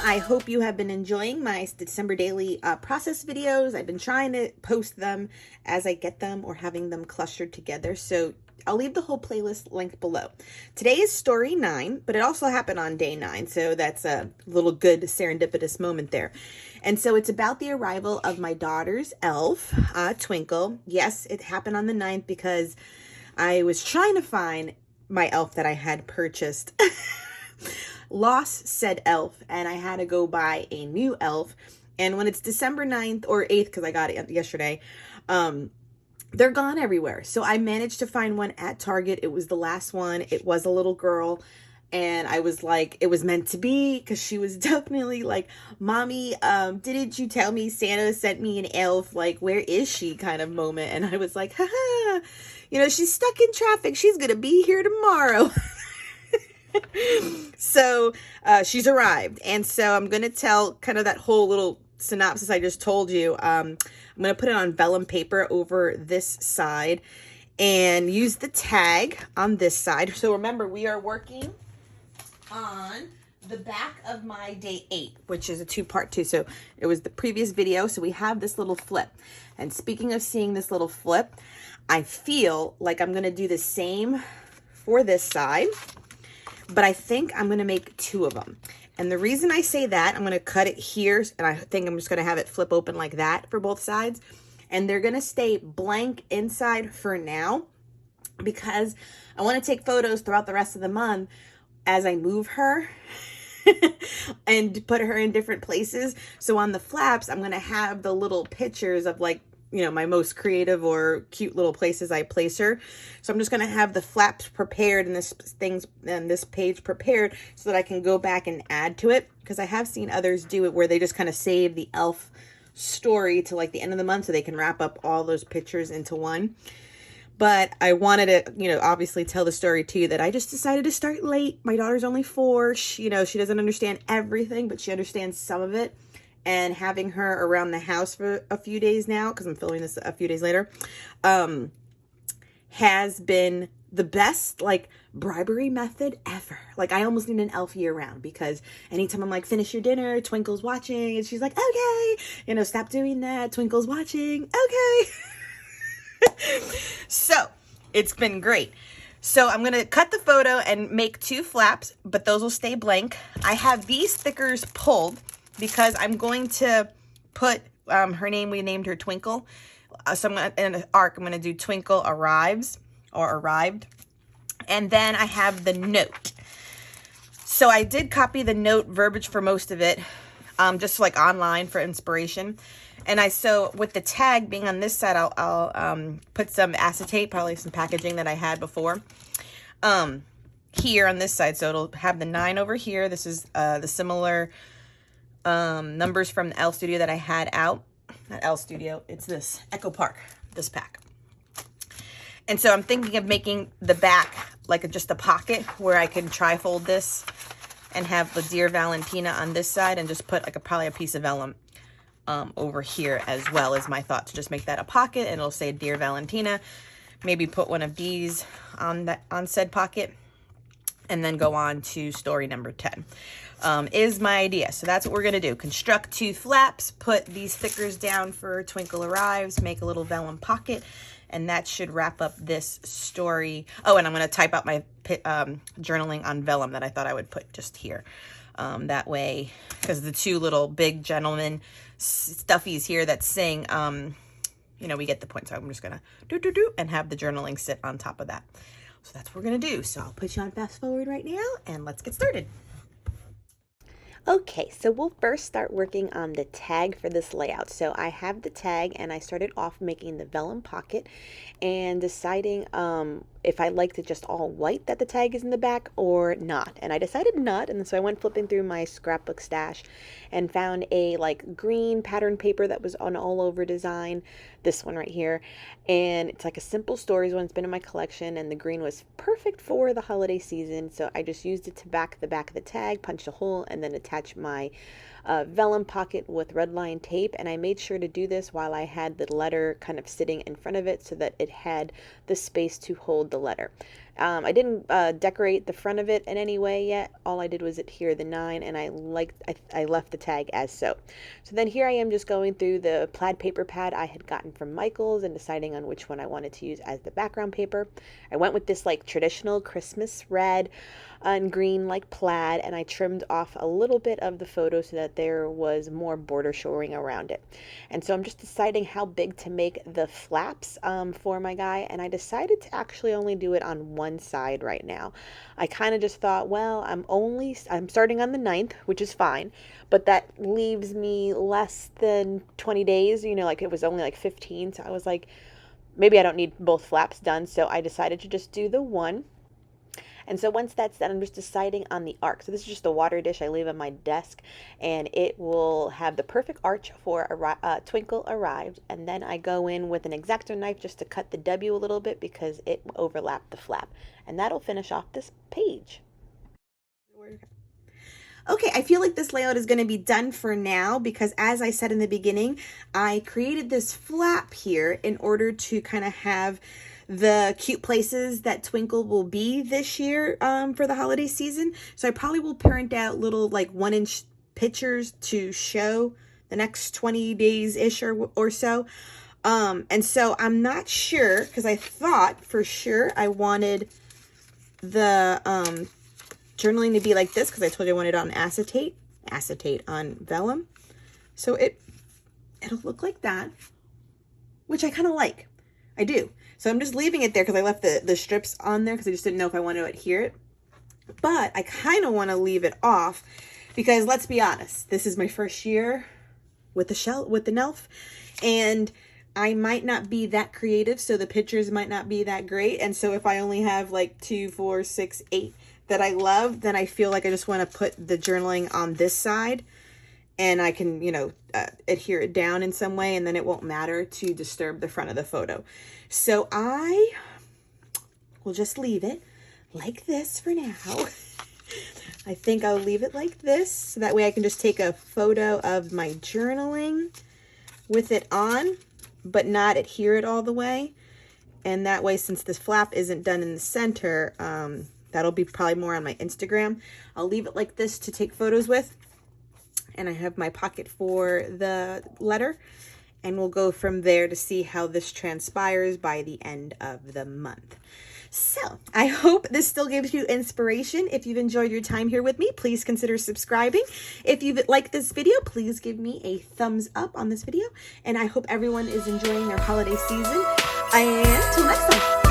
I hope you have been enjoying my December daily process videos. I've been trying to post them as I get them or having them clustered together. So I'll leave the whole playlist linked below. Today is story 9, but it also happened on day 9. So that's a little good serendipitous moment there. And so it's about the arrival of my daughter's elf, Twinkle. Yes, it happened on the 9th because I was trying to find my elf that I had purchased. Lost said elf, and I had to go buy a new elf. And when it's December 9th or 8th, because I got it yesterday, they're gone everywhere. So I managed to find one at Target. It was the last one. It was a little girl. And I was like, it was meant to be, because she was definitely like, Mommy, didn't you tell me Santa sent me an elf? Like, where is she? Kind of moment. And I was like, haha, you know, she's stuck in traffic. She's going to be here tomorrow. So she's arrived. And so I'm going to tell kind of that whole little synopsis I just told you. I'm going to put it on vellum paper over this side and use the tag on this side. So remember, we are working on the back of my day 8, which is a 2-part too. So it was the previous video. So we have this little flip. And speaking of seeing this little flip, I feel like I'm going to do the same for this side, but I think I'm going to make 2 of them. And the reason I say that, I'm going to cut it here, and I think I'm just going to have it flip open like that for both sides. And they're going to stay blank inside for now, because I want to take photos throughout the rest of the month as I move her and put her in different places. So on the flaps, I'm going to have the little pictures of, like, you know, my most creative or cute little places I place her. So I'm just going to have the flaps prepared and this page prepared so that I can go back and add to it, because I have seen others do it where they just kind of save the elf story to like the end of the month so they can wrap up all those pictures into one. But I wanted to, you know, obviously tell the story too, that I just decided to start late. My daughter's only 4. She doesn't understand everything, but she understands some of it. And having her around the house for a few days now, because I'm filming this a few days later, has been the best, like, bribery method ever. Like, I almost need an elf year round, because anytime I'm like, finish your dinner, Twinkle's watching, and she's like, okay, you know, stop doing that, Twinkle's watching, okay. So it's been great. So I'm going to cut the photo and make 2 flaps, but those will stay blank. I have these stickers pulled because I'm going to put her name. We named her Twinkle. So I'm going to, in an arc, I'm going to do Twinkle arrives or arrived. And then I have the note. So I did copy the note verbiage for most of it, just like online for inspiration. And so with the tag being on this side, I'll put some acetate, probably some packaging that I had before, here on this side. So it'll have the 9 over here. This is the similar numbers from the L Studio that I had out. Not L Studio, it's this Echo Park, this pack. And so I'm thinking of making the back like just a pocket where I can tri-fold this and have the Dear Valentina on this side, and just put like probably a piece of vellum over here as well, as my thought, to just make that a pocket, and it'll say Dear Valentina. Maybe put one of these on said pocket, and then go on to story number 10. Is my idea. So that's what we're going to do. Construct 2 flaps, put these stickers down for Twinkle Arrives, make a little vellum pocket, and that should wrap up this story. Oh, and I'm going to type out my journaling on vellum that I thought I would put just here. That way, because the 2 little big gentlemen stuffies here that sing, you know, we get the point. So I'm just going to do and have the journaling sit on top of that. So that's what we're going to do. So I'll put you on fast forward right now, and let's get started. Okay, so we'll first start working on the tag for this layout. So I have the tag, and I started off making the vellum pocket and deciding if I liked it just all white that the tag is in the back or not. And I decided not, and so I went flipping through my scrapbook stash and found a like green pattern paper that was on all over design, this one right here. And it's like a simple stories one. It's been in my collection, and the green was perfect for the holiday season. So I just used it to back the back of the tag, punched a hole, and then attach my vellum pocket with red line tape, and I made sure to do this while I had the letter kind of sitting in front of it so that it had the space to hold the letter. I didn't decorate the front of it in any way yet. All I did was adhere the 9, and I left the tag as so. So then here I am just going through the plaid paper pad I had gotten from Michael's and deciding on which one I wanted to use as the background paper. I went with this like traditional Christmas red and green like plaid, and I trimmed off a little bit of the photo so that there was more border showing around it. And so I'm just deciding how big to make the flaps for my guy, and I decided to actually only do it on one side right now. I kind of just thought, well, I'm starting on the 9th, which is fine, but that leaves me less than 20 days, you know, like it was only like 15, so I was like, maybe I don't need both flaps done, so I decided to just do the one. And so once that's done, I'm just deciding on the arc. So this is just a water dish I leave on my desk, and it will have the perfect arch for Twinkle Arrived. And then I go in with an X-Acto knife just to cut the W a little bit because it overlapped the flap. And that'll finish off this page. Okay, I feel like this layout is going to be done for now because, as I said in the beginning, I created this flap here in order to kind of have the cute places that Twinkle will be this year for the holiday season. So I probably will print out little like 1-inch pictures to show the next 20 days-ish or so. And so I'm not sure because I thought for sure I wanted the journaling to be like this because I told you I wanted it on acetate on vellum. So it'll look like that, which I kind of like. I do. So I'm just leaving it there because I left the strips on there because I just didn't know if I wanted to adhere it. But I kind of want to leave it off because let's be honest, this is my first year with the NELF, and I might not be that creative, so the pictures might not be that great. And so if I only have like 2, 4, 6, 8 that I love, then I feel like I just want to put the journaling on this side, and I can, you know, adhere it down in some way, and then it won't matter to disturb the front of the photo. So I will just leave it like this for now. I think I'll leave it like this, so that way I can just take a photo of my journaling with it on, but not adhere it all the way. And that way, since this flap isn't done in the center, that'll be probably more on my Instagram. I'll leave it like this to take photos with. And I have my pocket for the letter, and we'll go from there to see how this transpires by the end of the month. So I hope this still gives you inspiration. If you've enjoyed your time here with me, please consider subscribing. If you've liked this video, please give me a thumbs up on this video. And I hope everyone is enjoying their holiday season. And until next time.